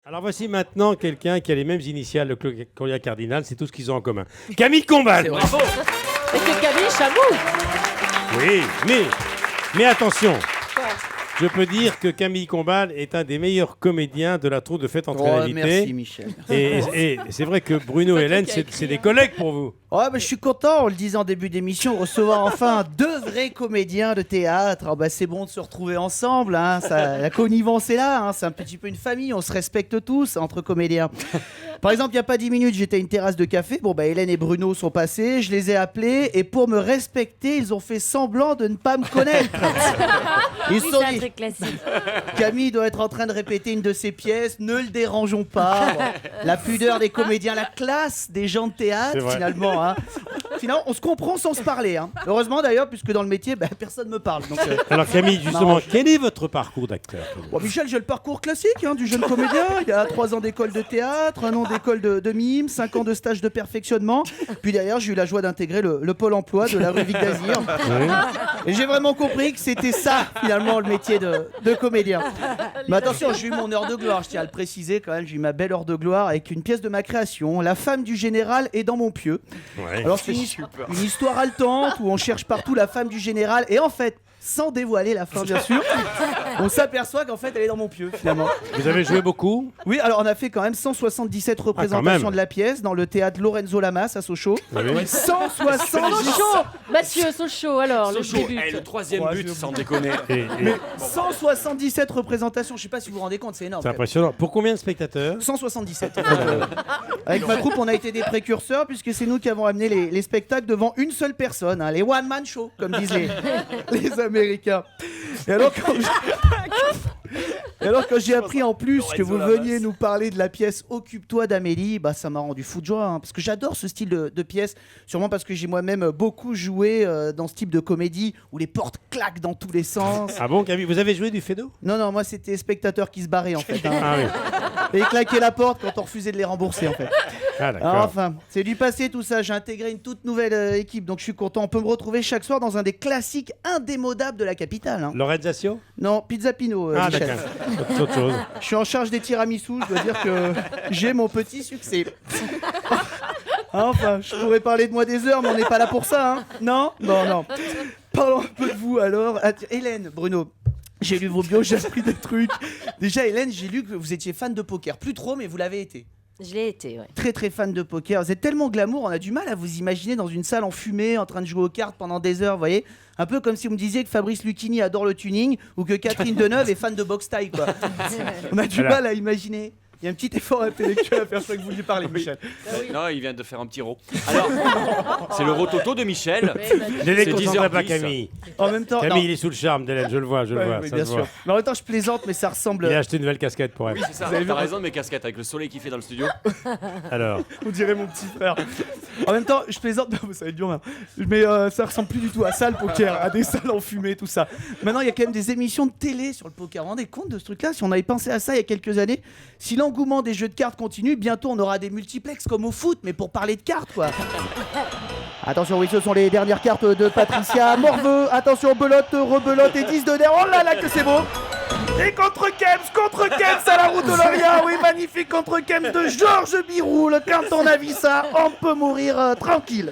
Alors voici maintenant quelqu'un qui a les mêmes initiales que le courrier cardinal, c'est tout ce qu'ils ont en commun. Camille Combal. Bravo. Et que Camille Chamou. Oui, mais attention. Je peux dire que Camille Combal est un des meilleurs comédiens de la troupe de Fête entre réalité. Merci Michel. Et c'est vrai que Bruno et Hélène, c'est des collègues pour vous. Ouais, je suis content, on le disait en début d'émission, recevoir enfin deux vrais comédiens de théâtre. C'est bon de se retrouver ensemble, hein. La connivence est là, hein. C'est un petit peu une famille, on se respecte tous entre comédiens. Par exemple, il n'y a pas 10 minutes, j'étais à une terrasse de café. Hélène et Bruno sont passés, je les ai appelés et pour me respecter, ils ont fait semblant de ne pas me connaître. Ils se sont dit, classique. Camille doit être en train de répéter une de ses pièces, ne le dérangeons pas. La pudeur des comédiens, la classe des gens de théâtre, finalement. Hein. Finalement, on se comprend sans se parler. Hein. Heureusement d'ailleurs, puisque dans le métier, personne ne me parle. Donc, alors Camille, justement, quel est votre parcours d'acteur? Michel, j'ai le parcours classique du jeune comédien. Il y a 3 ans d'école de théâtre, 1 an d'école de mime, 5 ans de stage de perfectionnement. Puis derrière, j'ai eu la joie d'intégrer le pôle emploi de la rue Vic d'Azir. Oui. Et j'ai vraiment compris que c'était ça, finalement, le métier de comédien. Mais attention, j'ai eu mon heure de gloire, je tiens à le préciser quand même. J'ai eu ma belle heure de gloire avec une pièce de ma création, La femme du général est dans mon pieu. Ouais. Alors c'est une histoire haletante où on cherche partout la femme du général et en fait, sans dévoiler la fin bien sûr, on s'aperçoit qu'en fait elle est dans mon pieu finalement. Vous avez joué beaucoup? Oui, alors on a fait quand même 177 représentations de la pièce dans le théâtre Lorenzo Lamas à Sochaux. Oui. 170 Mathieu Sochaux, alors Sochaux, le début. le troisième but, sans déconner. Mais 177 représentations, je sais pas si vous vous rendez compte, c'est énorme. C'est impressionnant. Pour combien de spectateurs? 177. Avec ma troupe, on a été des précurseurs puisque c'est nous qui avons amené les spectacles devant une seule personne, les one-man show, comme disent les Américains. Et alors quand j'ai appris en plus que vous veniez nous parler de la pièce Occupe-toi d'Amélie, ça m'a rendu fou de joie, parce que j'adore ce style de pièce, sûrement parce que j'ai moi-même beaucoup joué dans ce type de comédie où les portes claquent dans tous les sens. Ah bon, Camille, vous avez joué du Fédo? Non, moi c'était spectateur qui se barrait en fait. Ah oui. Et claquer la porte quand on refusait de les rembourser en fait. Ah d'accord. Alors, enfin, c'est du passé tout ça, j'ai intégré une toute nouvelle équipe, donc je suis content. On peut me retrouver chaque soir dans un des classiques indémodables de la capitale. Hein. Lorenzaccio? Non, Pizza Pino. Ah Michel. d'accord, c'est autre chose. Je suis en charge des tiramisu, je dois dire que j'ai mon petit succès. Enfin, je pourrais parler de moi des heures, mais on n'est pas là pour ça, hein. Non. Parlons un peu de vous alors. Hélène, Bruno. J'ai lu vos bios, j'ai appris des trucs. Déjà, Hélène, j'ai lu que vous étiez fan de poker. Plus trop, mais vous l'avez été. Je l'ai été, ouais. Très très fan de poker. Vous êtes tellement glamour, on a du mal à vous imaginer dans une salle enfumée, en train de jouer aux cartes pendant des heures, vous voyez. Un peu comme si vous me disiez que Fabrice Lucchini adore le tuning ou que Catherine Deneuve est fan de boxe taille, quoi. On a du mal à imaginer. Il y a un petit effort intellectuel à faire, ça que vous lui parlez, Michel. Non, il vient de faire un petit rot. Alors, c'est le rototo de Michel. Ne déconcentrez pas Camille. En même temps, Camille, il est sous le charme d'Hélène, je le vois. Oui, ça bien se sûr. voit. Mais en même temps, je plaisante, mais ça ressemble. Il a acheté une nouvelle casquette pour elle. Oui, c'est ça. T'as raison de mes casquettes avec le soleil qui fait dans le studio. Alors. On dirait mon petit frère. En même temps, je plaisante, ça va être dur, mais ça ressemble plus du tout à ça le poker, à des salles enfumées, tout ça. Maintenant, il y a quand même des émissions de télé sur le poker. Vous vous rendez compte de ce truc-là? Si on avait pensé à ça il y a quelques années, si l'engouement des jeux de cartes continue, bientôt on aura des multiplex comme au foot, mais pour parler de cartes, quoi. Attention, oui, ce sont les dernières cartes de Patricia Morveux. Attention, belote, rebelote et 10 de nerfs. Oh là là, que c'est beau! Et contre Kems à la route de Lorient. Oui, magnifique contre Kems de Georges Biroul. Quand on a vu ça, on peut mourir tranquille.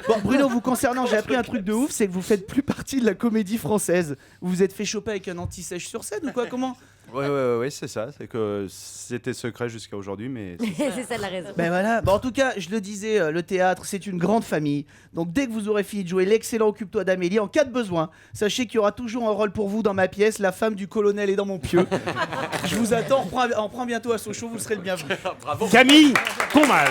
Bon, Bruno, vous concernant, j'ai appris un truc de ouf, c'est que vous faites plus partie de la comédie française. Vous vous êtes fait choper avec un anti-sèche sur scène ou quoi? Comment? Ouais, c'est ça. C'est que c'était secret jusqu'à aujourd'hui, mais... C'est ça la raison. Ben voilà. Bon, en tout cas, je le disais, le théâtre, c'est une grande famille. Donc dès que vous aurez fini de jouer l'excellent Occupe-toi d'Amélie, en cas de besoin, sachez qu'il y aura toujours un rôle pour vous dans ma pièce, La femme du colonel est dans mon pieu. Je vous attends, on prend bientôt à Sochaux, vous serez le bienvenu. Camille Combal.